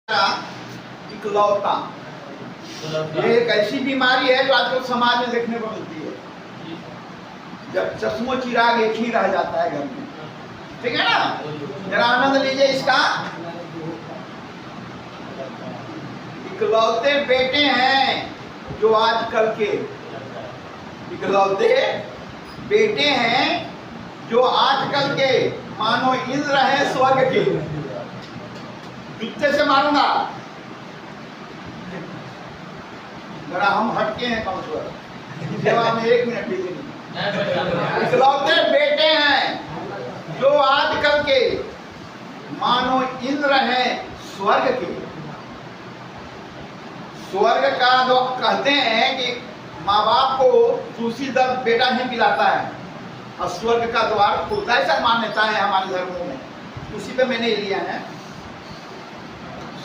इकलौता ये एक ऐसी बीमारी है जो आजकल समाज में देखने को मिलती है। जब चश्मो चिराग एक ही रह जाता है घर में, ठीक है ना। जरा आनंद लीजिए इसका। इकलौते बेटे हैं जो आजकल के, इकलौते बेटे हैं जो आजकल के, मानो इंद्र है स्वर्ग के। जूते से मारूंगा, जरा हम हटके हैं काउंसलर, सेवा में 1 मिनट दीजिए। इकलौते बेटे हैं जो आजकल के, मानो इंद्र है स्वर्ग के। स्वर्ग का जो कहते हैं कि माँ बाप को दूसरी दर बेटा नहीं पिलाता है और स्वर्ग का द्वार खुलता है, ऐसा मान्यता है हमारे धर्मों में। उसी पे मैंने लिया है।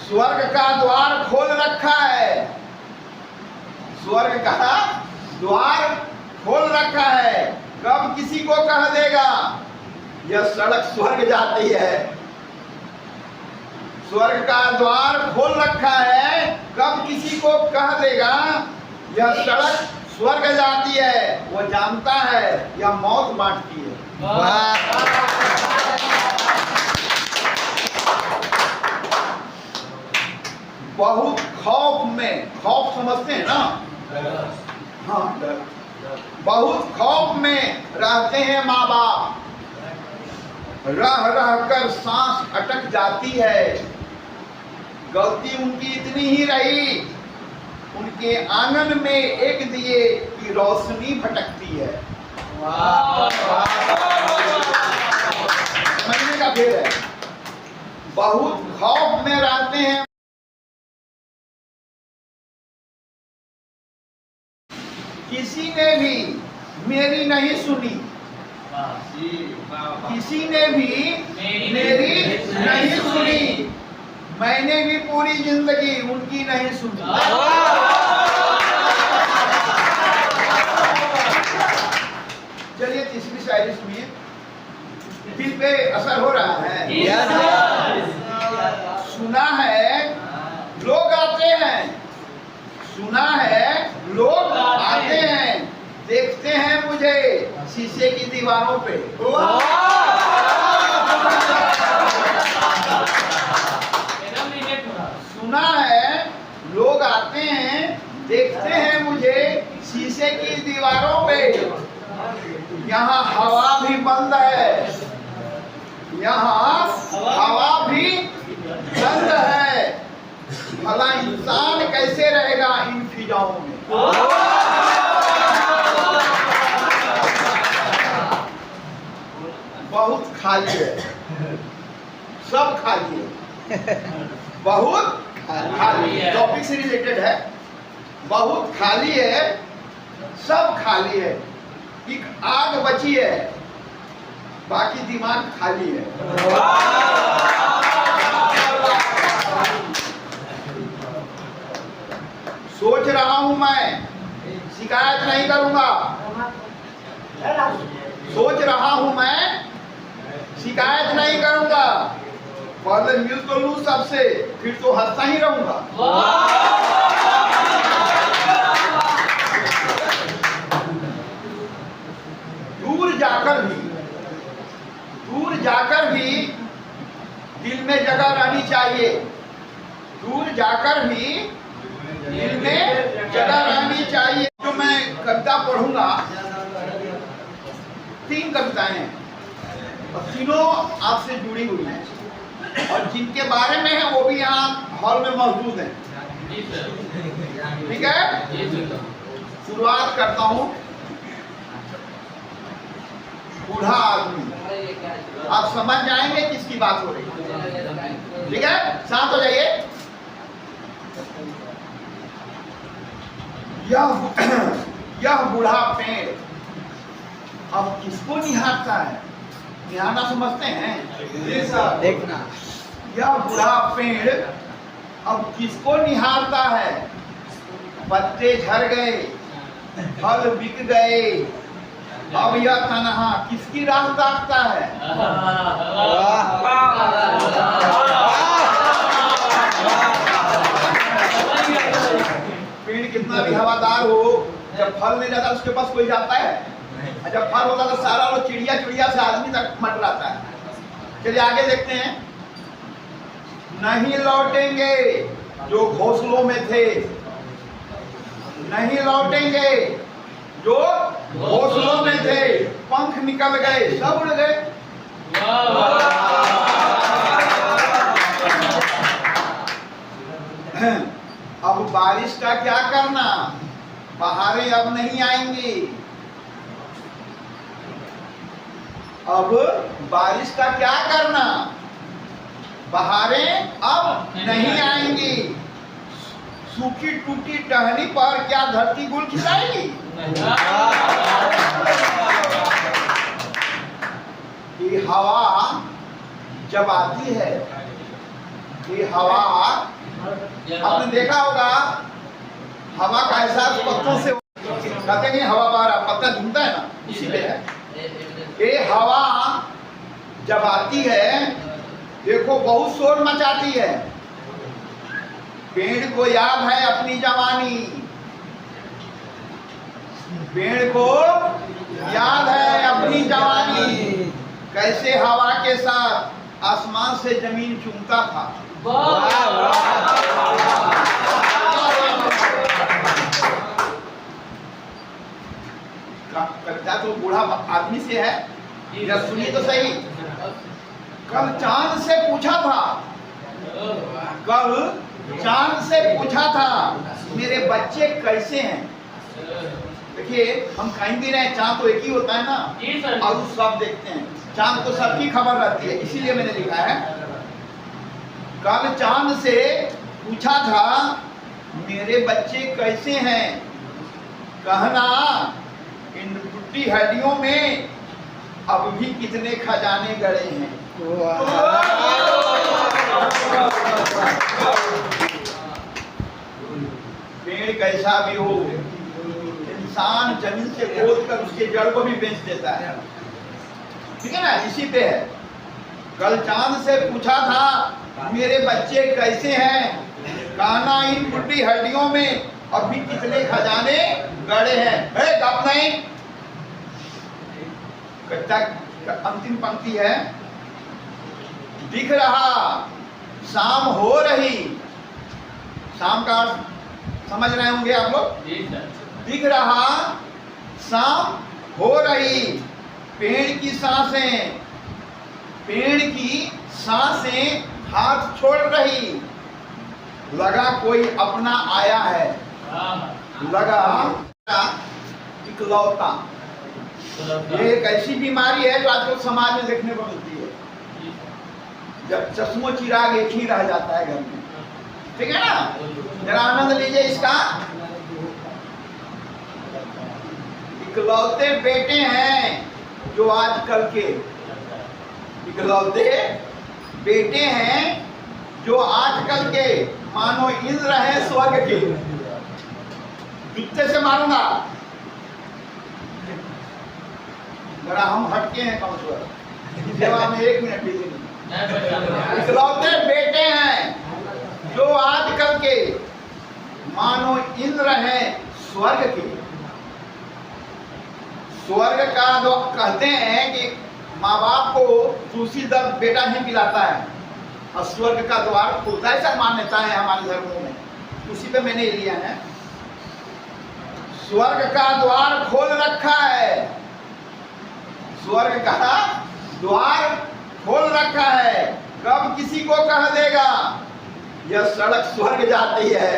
स्वर्ग का द्वार खोल रखा है, स्वर्ग का द्वार खोल रखा है। कब किसी को कह देगा यह सड़क स्वर्ग जाती है। स्वर्ग का द्वार खोल रखा है, कब किसी को कह देगा यह सड़क स्वर्ग जाती है। वो जानता है यह मौत बांटती है। बहुत खौफ में, खौफ समझते हैं ना, हाँ, बहुत खौफ में रहते हैं माँ बाप। रह रह कर सांस अटक जाती है। गलती उनकी इतनी ही रही, उनके आंगन में एक दिए की रोशनी भटकती है। समझने का भेद है। बहुत खौफ में रहते हैं। किसी ने भी मेरी नहीं सुनी, किसी ने भी मेरी नहीं सुनी। मैंने भी पूरी जिंदगी उनकी नहीं सुनी। चलिए तीसरी शायरी सुनिए। दिल पे असर हो रहा है। सुना है लोग आते हैं, सुना है लोग आते हैं, देखते हैं मुझे शीशे की दीवारों पे। सुना है लोग आते हैं, देखते हैं मुझे शीशे की दीवारों पे। यहाँ हवा भी बंद है, यहाँ हवा भी बंद है। भला इंसान कैसे रहेगा इन फिजाओं में। बहुत खाली है, सब खाली है, बहुत खाली है। टॉपिक से रिलेटेड है। बहुत खाली है, सब खाली है। एक आग बची है, बाकी दिमाग खाली है। सोच रहा हूं मैं, शिकायत नहीं करूंगा। सोच रहा हूं मैं, शिकायत नहीं करूंगा। पहले मिल तो लूं सबसे, फिर तो हंसता ही रहूंगा। दूर जाकर भी दिल में जगह रहनी चाहिए। दूर जाकर भी दिल में जगह रहनी चाहिए। जो मैं कविता पढ़ूंगा, 3 कविताएं हैं और तीनों आपसे जुड़ी हुई हैं और जिनके बारे में है वो भी यहाँ हॉल में मौजूद हैं। ठीक है, शुरुआत करता हूँ। बूढ़ा आदमी, आप समझ जाएंगे किसकी बात हो रही है। ठीक है, शांत हो जाइए। यह बूढ़ा पेड़ अब किसको निहारता है। निहारना समझते हैं, देखना। यह बूढ़ा पेड़ अब किसको निहारता है। पत्ते झड़ गए, फल बिक गए, अब यह तन्हा किसकी राह ताकता है। वाह वाह वाह वाह। कितना भी हवादार हो, जब फल नहीं रहता उसके पास कोई जाता है? जब फल होता तो सारा लोग चिड़िया चिड़िया से आदमी तक मंडराता है। चलिए आगे देखते हैं। नहीं लौटेंगे जो घोंसलों में थे, नहीं लौटेंगे जो घोंसलों में थे, पंख निकल गए, सब उड़ गए। अब बारिश का क्या करना? बहारें अब नहीं आएंगी। अब बारिश का क्या करना? बहारें अब नहीं आएंगी। सूखी टूटी टहनी पर क्या धरती गुल खिलाएगी? ये हवा जब आती है, ये हवा आपने देखा होगा, हवा का एहसास पत्तों से कहते हैं हवा बाहर पत्ता झूमता है ना, इसी पे है। ये हवा जब आती है देखो बहुत शोर मचाती है। पेड़ को याद है अपनी जवानी, पेड़ को याद है अपनी जवानी, कैसे हवा के साथ आसमान से जमीन चूमता था। कच्चा तो बूढ़ा आदमी से है, या सुनिए तो सही। कल चांद से पूछा था, कल चांद से पूछा था मेरे बच्चे कैसे हैं। देखिए हम कहीं भी रहे, चांद तो एक ही होता है ना, और सब देखते हैं, चांद तो सबकी खबर रहती है, इसीलिए मैंने लिखा है कल चांद से पूछा था मेरे बच्चे कैसे हैं, कहना इन टूटी हड्डियों में अब भी कितने खजाने गड़े हैं। पेड़ कैसा भी हो, इंसान जमीन से खोद कर उसके जड़ को भी बेच देता है, ठीक है ना, इसी पे है। कल चांद से पूछा था मेरे बच्चे कैसे हैं, कहना इन टूटी हड्डियों में अब भी कितने खजाने गड़े हैं। गप नहीं, कच्चा अंतिम पंक्ति है। दिख रहा शाम हो रही, शाम का समझ रहे होंगे आप लोग। दिख रहा शाम हो रही, पेड़ की सांसें, पेड़ की सांसें हाथ छोड़ रही, लगा कोई अपना आया है, लगा इकलौता। ये एक ऐसी बीमारी है जो आजकल समाज में देखने को मिलती है, जब चश्मो चिराग एक ही रह जाता है घर में, ठीक है ना। जरा आनंद लीजिए इसका। इकलौते बेटे हैं जो आजकल के, इकलौते बेटे हैं जो आजकल के, मानो इंद्र है स्वर्ग के। जूते से मारूंगा, जरा हम हटके हैं काउंसलर, सेवा में 1 मिनट दीजिए। इकलौते बेटे हैं जो आजकल के, मानो इंद्र है स्वर्ग के। स्वर्ग का जो कहते हैं कि माँ बाप को दूसरी दर्द बेटा ही पिलाता है और स्वर्ग का द्वार खुलता है, ऐसा मान्यता है हमारे धर्मों में, उसी पे मैंने लिया है। स्वर्ग का द्वार खोल रखा है, स्वर्ग का द्वार खोल रखा है, कब किसी को कह देगा यह सड़क स्वर्ग जाती है।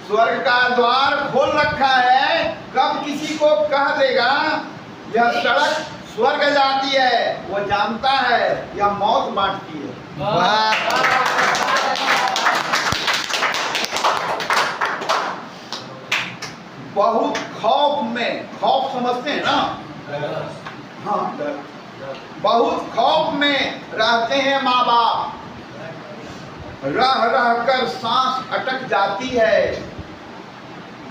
स्वर्ग का द्वार खोल रखा है, कब किसी को कह देगा यह सड़क स्वर्ग जाती है। वो जानता है यह मौत बांटती है। बहुत खौफ में, खौफ समझते हैं ना, हाँ, बहुत खौफ में रहते हैं माँ बाप, रह रह कर सांस अटक जाती है।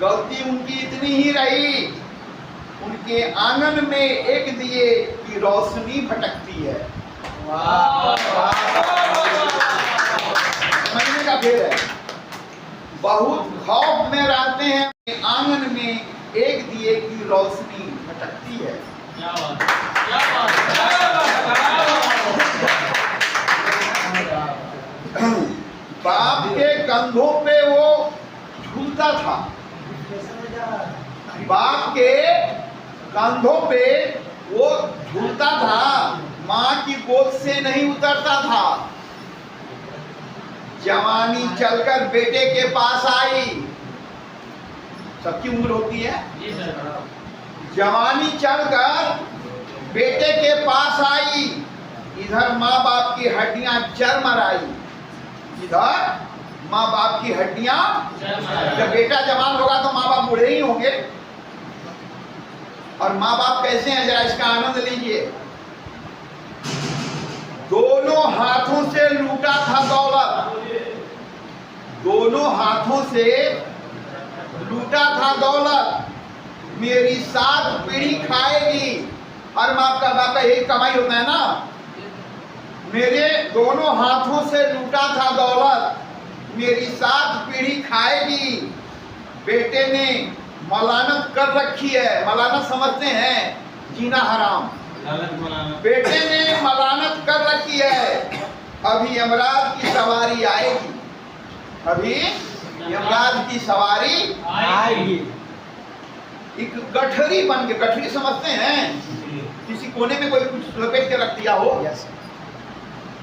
गलती उनकी इतनी ही रही, उनके आंगन में एक दिए की रोशनी भटकती है। समझने का भेद है। बहुत खौफ में रहते हैं। आंगन में एक दिए की रोशनी भटकती है। क्या बात, क्या बात। बाप के कंधों पे वो झूलता था, बाप के कंधों पे वो झूलता था, माँ की गोद से नहीं उतरता था। जवानी चलकर बेटे के पास आई, सबकी उम्र होती है, जवानी चलकर बेटे के पास आई। इधर माँ बाप की हड्डियां चरमर आई, इधर माँ बाप की हड्डियां। जब बेटा जवान होगा तो माँ बाप बूढ़े ही होंगे। और माँ बाप कैसे हैं, जरा इसका आनंद लीजिए। दोनों हाथों से लूटा था दौलत, दोनों हाथों से लूटा था दौलत, मेरी 7 पीढ़ी खाएगी। हर बाप का यही कमाई होता है ना। मेरे दोनों हाथों से लूटा था दौलत, मेरी 7 पीढ़ी खाएगी। बेटे ने मलानत कर रखी है, मलानत समझते हैं, जीना हराम। बेटे ने मलानत कर रखी है, अभी यमराज की सवारी आएगी, अभी यमराज की सवारी आएगी। एक गठरी बन के, गठरी समझते हैं, किसी कोने में कोई कुछ लपेट के रख दिया हो,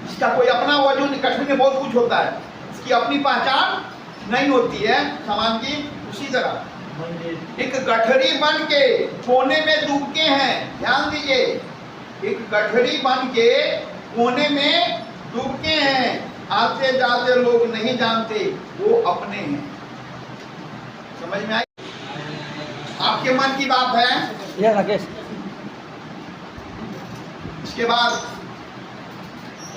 इसका कोई अपना वजूद, गठरी में बहुत कुछ होता है, इसकी अपनी पहचान नहीं होती है सामान की। उसी तरह एक गठरी बन के कोने में डूबके हैं, ध्यान दीजिए, एक गठरी बन के कोने में डूबके हैं। आते जाते लोग नहीं जानते वो अपने हैं। समझ में आई? आपके मन की बात है ये राकेश। इसके बाद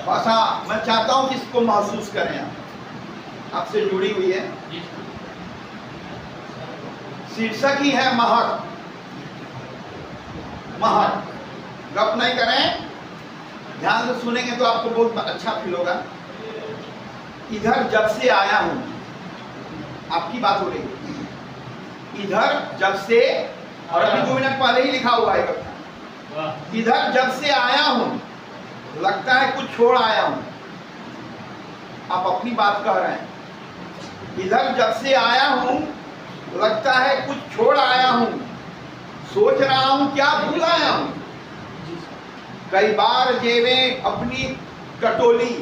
भाषा मैं चाहता हूं कि इसको महसूस करें, आपसे जुड़ी हुई है। शीर्षक ही है महक। महक, गप नहीं करें, ध्यान से सुनेंगे तो आपको बहुत अच्छा फील होगा। इधर जब से आया हूं, आपकी बात हो रही है। इधर जब से, और अभी 2 मिनट पहले ही लिखा हुआ है कथा। इधर जब से आया हूं, लगता है कुछ छोड़ आया हूं। आप अपनी बात कह रहे हैं। इधर जब से आया हूं, लगता है कुछ छोड़ आया हूं, सोच रहा हूं क्या भूल आया हूं। कई बार जेबें अपनी टटोली,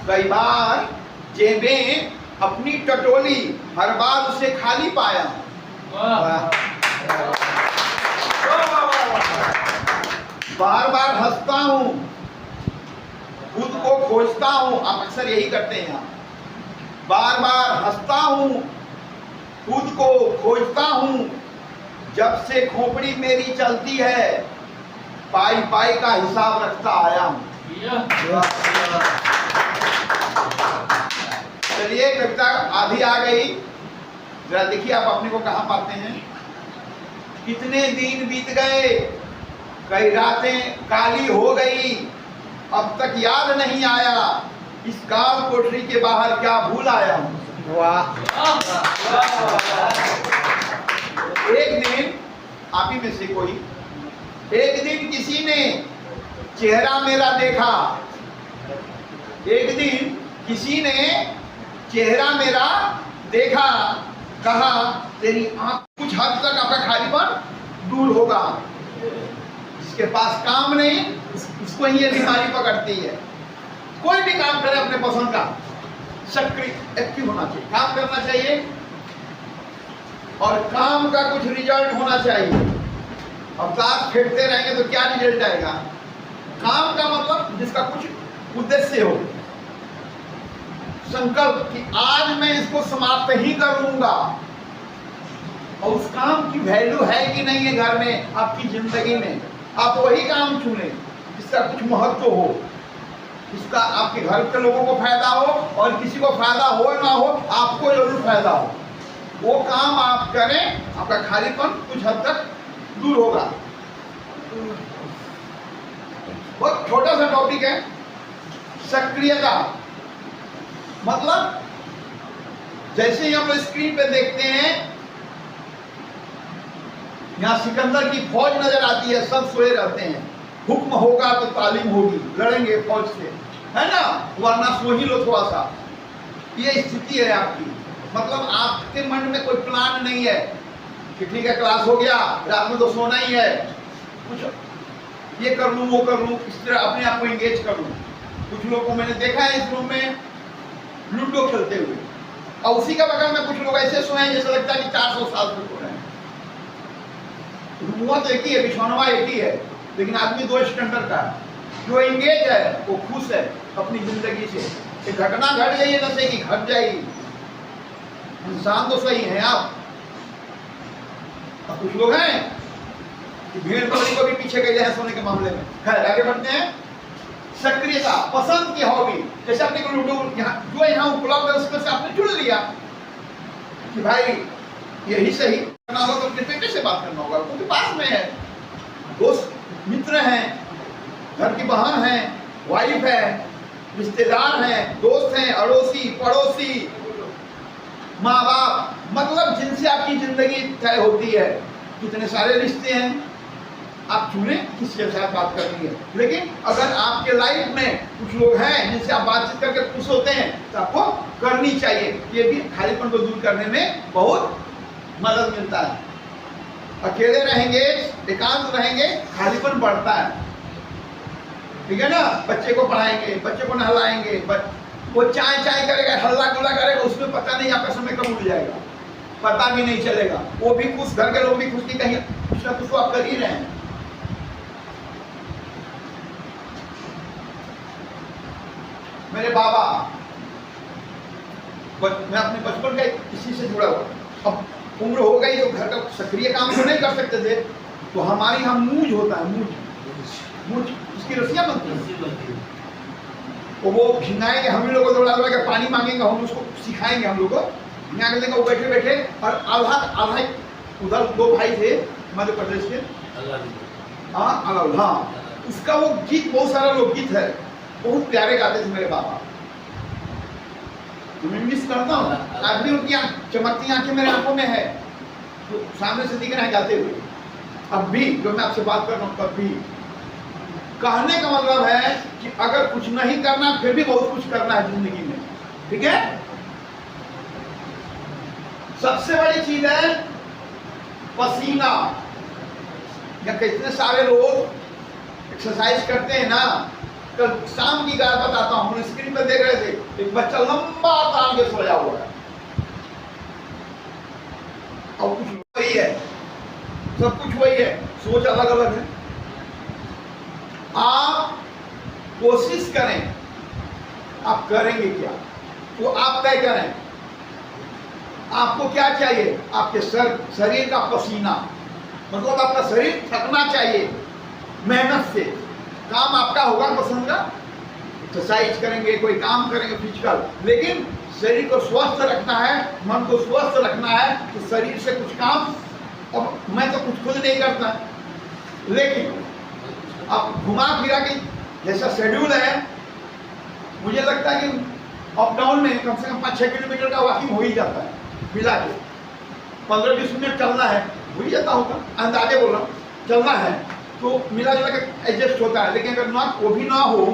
कई बार जेबें अपनी टटोली, हर बार उसे खाली पाया। बार बार हंसता हूं, खुद को खोजता हूं। आप अक्सर यही करते हैं, बार बार हंसता हूं, खुद को खोजता हूं। जब से खोपड़ी मेरी चलती है, पाई पाई का हिसाब रखता आया हूं। चलिए कविता आधी आ गई, जरा देखिए आप अपने को कहां पाते हैं। कितने दिन बीत गए, कई रातें काली हो गई, अब तक याद नहीं आया इस काल कोठरी के बाहर क्या भूल आया हूं। वाह। एक दिन आप ही में से कोई, एक दिन किसी ने चेहरा मेरा देखा, एक दिन किसी ने चेहरा मेरा देखा, कहा तेरी आंख कुछ हद तक आपका खालीपन दूर होगा। जिसके पास काम नहीं, उसको ही ये बीमारी पकड़ती है। कोई भी काम करे अपने पसंद का, सक्रिय एक्टिव होना चाहिए, काम करना चाहिए और काम का कुछ रिजल्ट होना चाहिए। अब दांत फेंकते रहेंगे तो क्या रिजल्ट आएगा। काम का मतलब जिसका कुछ उद्देश्य हो, संकल्प कि आज मैं इसको समाप्त ही कर लूंगा, और उस काम की वैल्यू है कि नहीं है घर में, आपकी जिंदगी में, आप वही काम चुने जिसका कुछ महत्व हो, इसका आपके घर के लोगों को फायदा हो और किसी को फायदा हो ना हो, आपको जरूर फायदा हो। वो काम आप करें, आपका खालीपन कुछ हद तक दूर होगा। बहुत छोटा सा टॉपिक है, सक्रियता। मतलब जैसे ही हम लोग स्क्रीन पे देखते हैं, यहाँ सिकंदर की फौज नजर आती है, सब सोए रहते हैं। हुक्म होगा तो तालीम होगी, लड़ेंगे फौज से, है ना, वरना सो ही लो थोड़ा सा। ये स्थिति है आपकी। मतलब आपके मन में कोई प्लान नहीं है कि ठीक है क्लास हो गया, रात में तो सोना ही है, कुछ ये कर लूँ वो कर लूँ, इस तरह अपने आप को एंगेज कर लूँ। कुछ लोगों को मैंने देखा है इस रूम में लूडो खेलते हुए, और उसी का बगल में कुछ लोग ऐसे सोए हैं जैसे लगता है कि 400 साल से सो रहे हैं। रूम तो एक ही है, बिछौनवा एक ही है, लेकिन आदमी दो स्टैंडर्ड का है। जो एंगेज है वो खुश है अपनी जिंदगी से। एक घटना घट गई है नशे की, घट जाएगी, इंसान तो सही है आप। अब कुछ लोग हैं कि भीड़ बकरी को भी पीछे गए हैं सोने के मामले में। खैर आगे बढ़ते हैं। सक्रियता, पसंद की हॉबी, जैसे आपने लूडो जो यहाँ उपलब्ध है उसमें से आपने चुन लिया कि भाई यही सही करना होगा, तो अपने बेटे से बात करना होगा क्योंकि पास में है, दोस्त मित्र हैं, घर की बहन है, वाइफ है, रिश्तेदार हैं, दोस्त हैं, अड़ोसी पड़ोसी, माँ बाप, मतलब जिनसे आपकी जिंदगी तय होती है। कितने सारे रिश्ते हैं, आप चुने किसके साथ बात करनी है। लेकिन अगर आपके लाइफ में कुछ लोग हैं जिनसे आप बातचीत करके खुश होते हैं तो आपको करनी चाहिए। ये भी खालीपन को दूर करने में बहुत मदद मिलता है। अकेले रहेंगे, एकांत रहेंगे, खालीपन बढ़ता है, ठीक है ना। बच्चे को पढ़ाएंगे, बच्चे को नहलाएंगे, वो चाय चाय करेगा, हल्ला गुल्ला करेगा, उसमें पता नहीं आपका समय कब उड़ जाएगा, पता भी नहीं चलेगा। वो भी खुश, घर के लोग भी खुश, की कहीं कुछ ना कुछ तो आप कर ही रहे हैं। मेरे बाबा, मैं अपने बचपन का इसी से जुड़ा हुआ, अब उम्र हो गई तो घर का सक्रिय काम तो नहीं कर सकते थे, तो हमारे यहाँ मूज होता है, मूज इसकी रस्सियाँ बनती है, तो वो झिंगाएंगे, हम लोग को दौड़ा दौड़ा के पानी मांगेंगे, हम उसको सिखाएंगे, हम लोग को यहाँ कर देंगे। वो बैठे बैठे और आधा आधा उधर दो भाई थे मध्य प्रदेश के, हाँ, उसका वो गीत बहुत सारा लोकगीत है, बहुत प्यारे गाते थे मेरे बाबा। मैं मिस करता हूँ, आज भी उनकी चमकती आंखें मेरे आंखों में है, तो सामने से दिख रहे हैं गाते हुए। अब भी जो मैं आपसे बात कर रहा हूँ, तब भी कहने का मतलब है कि अगर कुछ नहीं करना फिर भी बहुत कुछ करना है जिंदगी में, ठीक है। सबसे बड़ी चीज है पसीना। या कितने सारे लोग एक्सरसाइज करते हैं ना। कल शाम की बात बताता हूँ, हम स्क्रीन पर देख रहे थे, एक बच्चा लंबा तान के सोया हुआ है, और कुछ वही है, सब कुछ वही है, सोच अलग अलग है। आप कोशिश करें, आप करेंगे क्या, तो आप तय करें आपको क्या चाहिए। आपके शरीर का पसीना, मतलब आपका शरीर थकना चाहिए मेहनत से। काम आपका होगा पसंद का, एक्सरसाइज करेंगे, कोई काम करेंगे फिजिकल, लेकिन शरीर को स्वस्थ रखना है, मन को स्वस्थ रखना है, तो शरीर से कुछ काम। अब मैं तो कुछ खुद नहीं करता, लेकिन आप घुमा फिरा के जैसा शेड्यूल है, मुझे लगता है कि अप डाउन में कम से कम 5-6 किलोमीटर का वॉकिंग हो ही जाता है, मिला के 15-20 मिनट चलना है, हो ही जाता होगा, अंदाजे बोल रहा हूँ, चलना है तो मिला जुला के एडजस्ट होता है। लेकिन अगर ना वो भी ना हो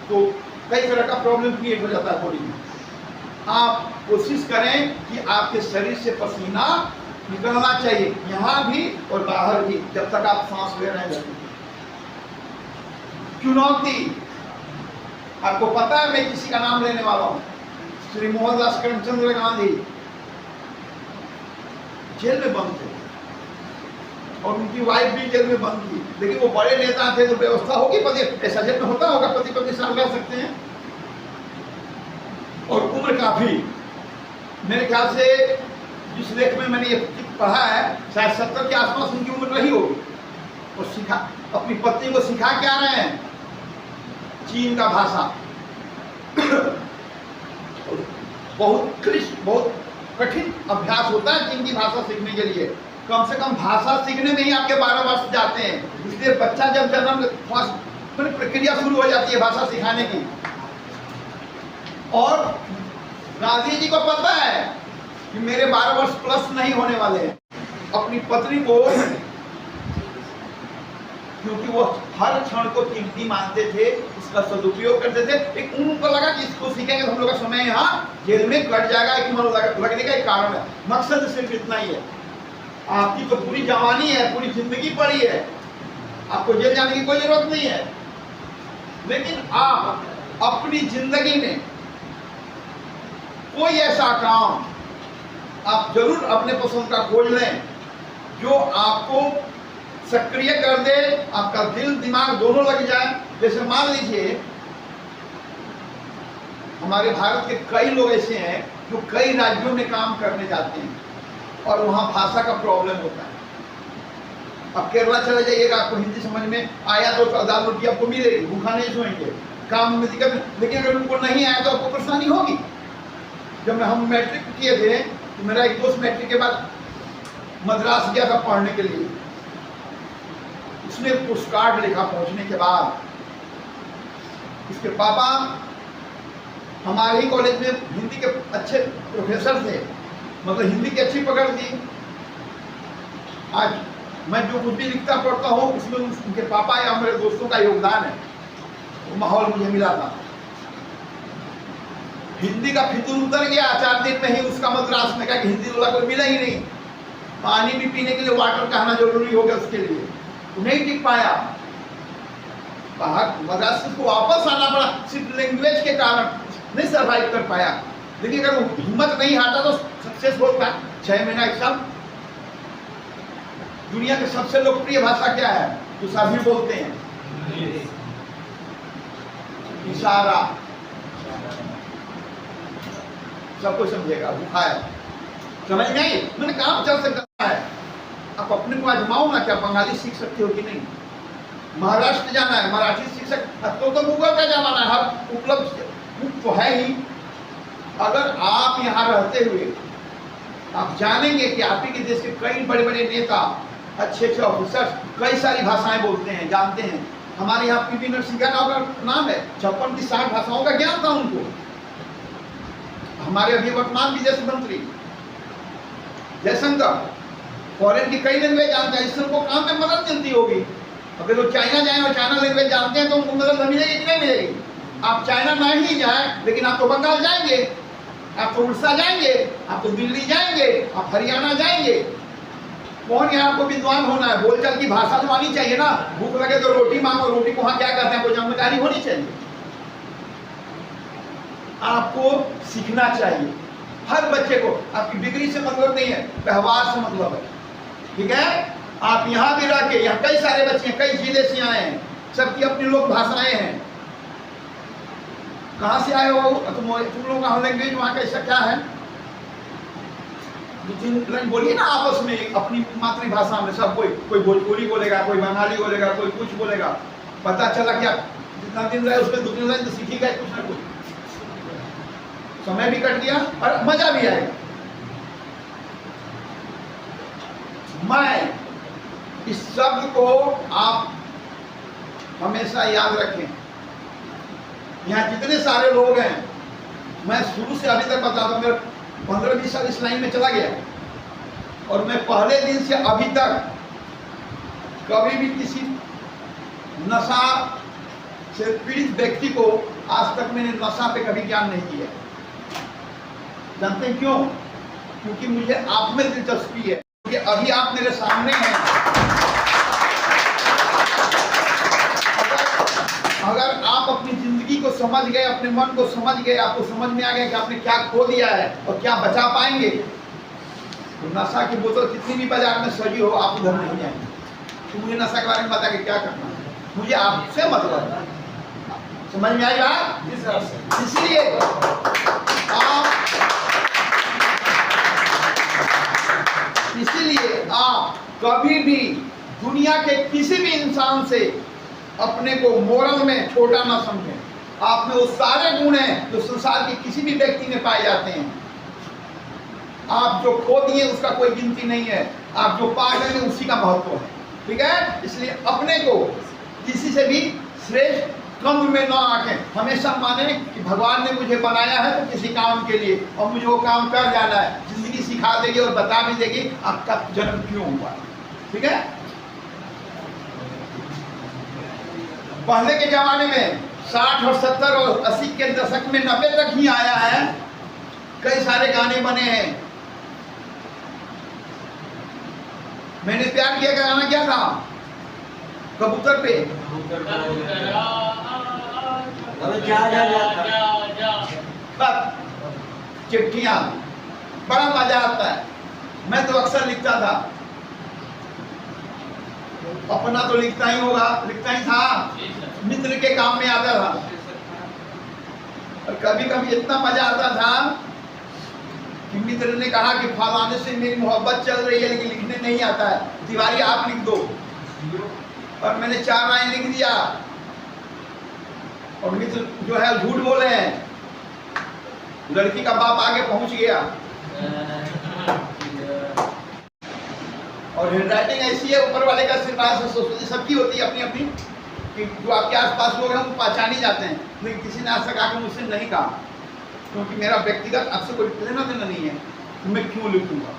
तो कई तरह का प्रॉब्लम क्रिएट हो जाता है बॉडी में। आप कोशिश करें कि आपके शरीर से पसीना निकलना चाहिए, यहाँ भी और बाहर भी, जब तक आप सांस ले रहे हैं। चुनौती, आपको पता है मैं किसी का नाम लेने वाला हूँ, श्री मोहनदास करमचंद गांधी जेल में बंद थे और उनकी वाइफ भी जेल में बंद थी, लेकिन वो बड़े नेता थे तो व्यवस्था होगी, पति ऐसा जेल में होता होगा, पति पत्नी साथ रह सकते हैं। और उम्र काफी, मेरे ख्याल से जिस लेख में मैंने ये पढ़ा है शायद 70 के आसपास उनकी उम्र रही होगी। और सिखा, अपनी पत्नी को सिखा क्या रहे हैं, चीन का भाषा। बहुत क्लिष्ट, बहुत कठिन अभ्यास होता है चीन की भाषा सीखने के लिए। कम से कम भाषा सीखने में ही आपके 12 वर्ष जाते हैं, इसलिए बच्चा जब जन्म प्रक्रिया शुरू हो जाती है भाषा सिखाने की। और गांधी जी को पता है कि मेरे 12 वर्ष प्लस नहीं होने वाले हैं। अपनी पत्नी को, क्योंकि वो हर क्षण को कीमती मानते थे, इसका सदुपयोग करते थे। एक उनको लगा कि इसको सीखेंगे तो हम लोग का समय यहाँ जेल में कट जाएगा, एक लगने का एक कारण है। मकसद सिर्फ इतना ही है। आपकी तो पूरी जवानी है, पूरी जिंदगी पड़ी है, आपको जेल जाने की कोई जरूरत नहीं है। लेकिन आप अपनी जिंदगी में कोई ऐसा काम आप जरूर अपने पसंद का खोज लें जो आपको सक्रिय कर दे, आपका दिल दिमाग दोनों लग जाए। जैसे मान लीजिए हमारे भारत के कई लोग ऐसे हैं जो कई राज्यों में काम करने जाते हैं और वहां भाषा का प्रॉब्लम होता है। अब केरला चले जाइएगा, आपको हिंदी समझ में आया तो दाल रोटी आपको मिलेगी, भूखा नहीं सोएंगे, काम में दिक्कत। लेकिन अगर उनको नहीं आया तो आपको परेशानी होगी। जब हम मैट्रिक किए थे तो मेरा एक दोस्त मैट्रिक के बाद मद्रास गया था पढ़ने के लिए। उसने पोस्ट कार्ड लिखा पहुंचने के बाद। उसके पापा हमारे ही कॉलेज में हिंदी के अच्छे प्रोफेसर थे, मतलब हिंदी की अच्छी पकड़ थी। आज मैं जो कुछ भी लिखता पढ़ता हूँ उसमें उनके पापा या मेरे दोस्तों का योगदान है। वो माहौल मुझे मिला था। हिंदी का फितूर उतर गया 4 दिन में ही उसका मद्रास में, कहा कि हिंदी वाला कोई मिला ही नहीं। पानी भी पीने के लिए वाटर कहना जरूरी हो गया उसके लिए, तो नहीं टिक पाया। बाहर मद्रास को वापस आना पड़ा, सिर्फ लैंग्वेज के कारण नहीं सर्वाइव कर पाया। लेकिन अगर वो हिम्मत नहीं हारता तो सक्सेस होता। 6 महीना 1 साल। दुनिया की सबसे लोकप्रिय भाषा क्या है जो सभी बोलते हैं? इशारा। सबको समझेगा, भूखा है, समझ में आई? मैंने काम चल सकता है। आप अपने को आजमाओ ना, क्या बंगाली सीख सकते हो कि नहीं? महाराष्ट्र जाना है, मराठी सीख सकते। तो गूगल का जमाना है, हर उपलब्ध तो है ही। अगर आप यहाँ रहते हुए आप जानेंगे कि आप ही के देश के कई बड़े बड़े नेता, अच्छे अच्छे ऑफिसर्स कई सारी भाषाएं बोलते हैं, जानते हैं। हमारे यहाँ पीवी नरसिंह राव का नाम है, 56 की 60 भाषाओं का ज्ञान था उनको। हमारे अभी वर्तमान विदेश मंत्री जयशंकर फॉरेन की कई लैंग्वेज जानते हैं, इससे उनको काम में मदद मिलती होगी। अगर वो चाइना जाए और चाइना लैंग्वेज जानते हैं तो उनको मदद मिलेगी कि नहीं मिलेगी? आप चाइना नहीं जाए लेकिन आप तो बंगाल जाएंगे, आप तो उड़ीसा जाएंगे, आप तो दिल्ली जाएंगे, आप हरियाणा जाएंगे। कौन यहाँ आपको विद्वान होना है? बोलचाल की भाषा तो आनी चाहिए ना। भूख लगे तो रोटी मांगो, रोटी को वहां क्या कहते हैं कोई जानकारी होनी चाहिए। आपको सीखना चाहिए। हर बच्चे को, आपकी डिग्री से मतलब नहीं है, व्यवहार से मतलब है। ठीक है? आप यहाँ भी रह के, यहाँ कई सारे बच्चे हैं, कई जिले से आए हैं, सबकी अपनी लोक भाषाएं हैं। कहाँ से आए हो? तुम लोगों का लैंग्वेज वहाँ का ऐसा क्या है? बोलिए ना आपस में अपनी मातृभाषा में। सब कोई भोजपुरी बोलेगा, कोई बंगाली बोलेगा, कोई कुछ बोलेगा। पता चला कि आप जितना दिन रहे उसमें 2-3 लाइन तो सीखी गए कुछ ना कुछ। समय भी कट गया और मजा भी आएगा। मैं इस शब्द को आप हमेशा याद रखें। यहाँ जितने सारे लोग हैं, मैं शुरू से अभी तक बताता हूँ, मेरा 15-20 साल इस लाइन में चला गया और मैं पहले दिन से अभी तक कभी भी किसी नशा से पीड़ित व्यक्ति को आज तक मैंने नशा पे कभी ज्ञान नहीं दिया। जानते हैं क्यों? क्योंकि मुझे आप में दिलचस्पी है, क्योंकि अभी आप मेरे सामने हैं। अगर आप अपनी जिंदगी को समझ गए, अपने मन को समझ गए, आपको समझ में आ गया कि आपने क्या खो दिया है और क्या बचा पाएंगे, तो नशा की बोतल कितनी भी बाजार में सजी हो, आप उधर नहीं जाएंगे। तो मुझे नशा के बारे में बता के क्या करना है? मुझे आपसे मतलब है। समझ में आई बात? इसलिए आप कभी भी दुनिया के किसी भी इंसान से अपने को मोरल में छोटा ना समझें। आप में वो सारे गुण हैं जो संसार के किसी भी व्यक्ति में पाए जाते हैं। आप जो खो दिए उसका कोई गिनती नहीं है, आप जो पा गए उसी का महत्व है। ठीक है? इसलिए अपने को किसी से भी श्रेष्ठ कम में ना आके हमेशा माने कि भगवान ने मुझे बनाया है तो किसी काम के लिए, और मुझे वो काम कर जाना है। जिंदगी सिखा देगी और बता भी देगी आपका जन्म क्यों हुआ। ठीक है। पहले के जमाने में 60 और 70 और 80 के दशक में 90 तक ही आया है, कई सारे गाने बने हैं। मैंने प्यार किया का गाना क्या था? कबूतर पे खत, चिट्ठियां, बड़ा मजा आता है। मैं तो अक्सर लिखता था, अपना तो लिखता ही होगा, लिखता ही था, मित्र के काम में आता था। और कभी कभी इतना मजा आता था कि मित्र ने कहा कि फलाने से मेरी मोहब्बत चल रही है लेकिन लिखने नहीं आता है, तिवारी आप लिख दो। और मैंने 4 लाइन लिख दिया, और मित्र जो है झूठ बोले हैं, लड़की का बाप आगे पहुंच गया। और हैंडराइटिंग ऐसी है, ऊपर वाले का आशीर्वाद से सबकी होती है अपनी अपनी, कि जो आपके आसपास लोग हैं वो पहचान ही जाते हैं। लेकिन किसी ने आज तक आके मुझसे नहीं कहा, क्योंकि मेरा व्यक्तिगत आपसे कोई लेना देना नहीं है, तो मैं क्यों लिखूंगा,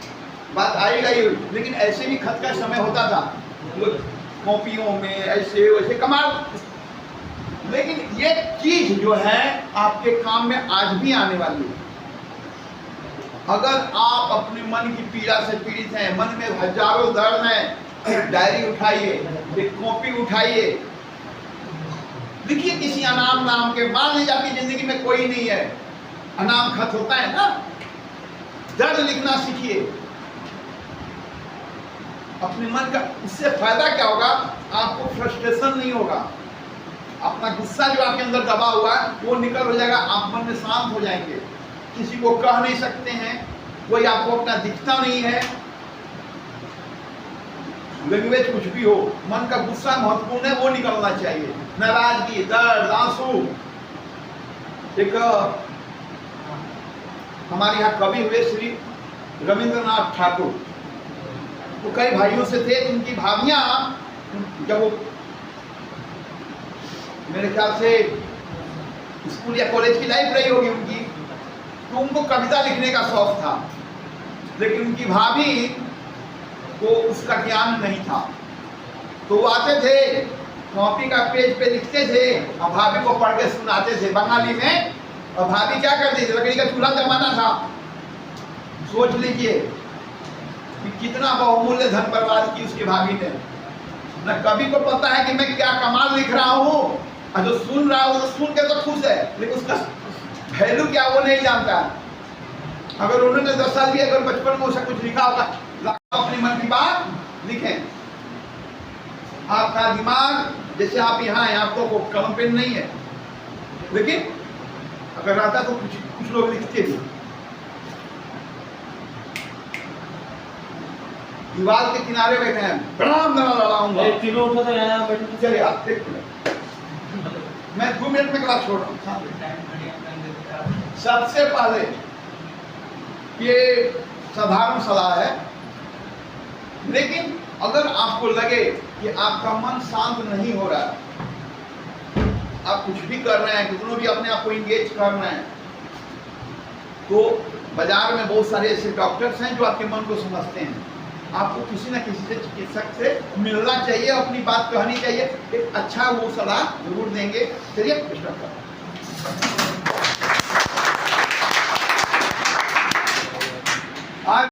बात आएगा ही। लेकिन ऐसे भी खत का समय होता था, कॉपियों में ऐसे वैसे कमाल। लेकिन ये चीज जो है आपके काम में आज भी आने वाली है। अगर आप अपने मन की पीड़ा से पीड़ित हैं, मन में हजारों दर्द हैं, एक डायरी उठाइए, एक कॉपी उठाइए, लिखिए किसी अनाम नाम के। मान लीजिए आपकी जिंदगी में कोई नहीं है, अनाम खत होता है ना, दर्द लिखना सीखिए अपने मन का। इससे फायदा क्या होगा? आपको फ्रस्ट्रेशन नहीं होगा, अपना गुस्सा जो आपके अंदर दबा हुआ है वो निकल हो जाएगा, आप मन में शांत हो जाएंगे। किसी को कह नहीं सकते हैं, कोई आपको अपना दिखता नहीं है, लैंग्वेज कुछ भी हो, मन का गुस्सा महत्वपूर्ण है, वो निकलना चाहिए। नाराजगी, दर्द, आंसू। एक हमारे यहाँ कवि हुए श्री रविंद्रनाथ ठाकुर, वो कई भाइयों से थे, उनकी भाभियां जब वो मेरे ख्याल से स्कूल या कॉलेज की लाइफ रही होगी उनकी, तो उनको कविता लिखने का शौक था, लेकिन उनकी भाभी को उसका ज्ञान नहीं था। तो वो आते थे, कॉपी का पेज पे लिखते थे और भाभी को पढ़ के सुनाते थे बंगाली में। और भाभी क्या करती थी? लकड़ी का चूल्हा जमाना था, सोच लीजिए कि कितना बहुमूल्य धन बर्बाद की उसकी भाभी ने। न कवि को पता है कि मैं क्या कमाल लिख रहा हूँ, और जो सुन रहा हो तो सुन के तो खुश है, लेकिन उसका वैल्यू क्या वो नहीं जानता। अगर उन्होंने 10 साल भी अगर बचपन में उसे कुछ लिखा होगा, अपनी मन की बात लिखें। आपका दिमाग, जैसे आप यहाँ हैं, आपको कलम पेन नहीं है, लेकिन अगर रहता तो कुछ लोग लिखते थे। दीवार के किनारे बैठे हैं, प्रणाम लड़ाऊंगा। चलिए आप एक मिनट, मैं 2 मिनट में क्लास छोड़ रहा हूँ। सबसे पहले ये साधारण सलाह है, लेकिन अगर आपको लगे कि आपका मन शांत नहीं हो रहा, आप कुछ भी कर रहे हैं, कितनों भी अपने आप को इंगेज कर रहे हैं, तो बाजार में बहुत सारे ऐसे डॉक्टर्स हैं जो आपके मन को समझते हैं। आपको किसी न किसी से, चिकित्सक से मिलना चाहिए, अपनी बात कहनी चाहिए, एक अच्छा वो सलाह जरूर देंगे। चलिए,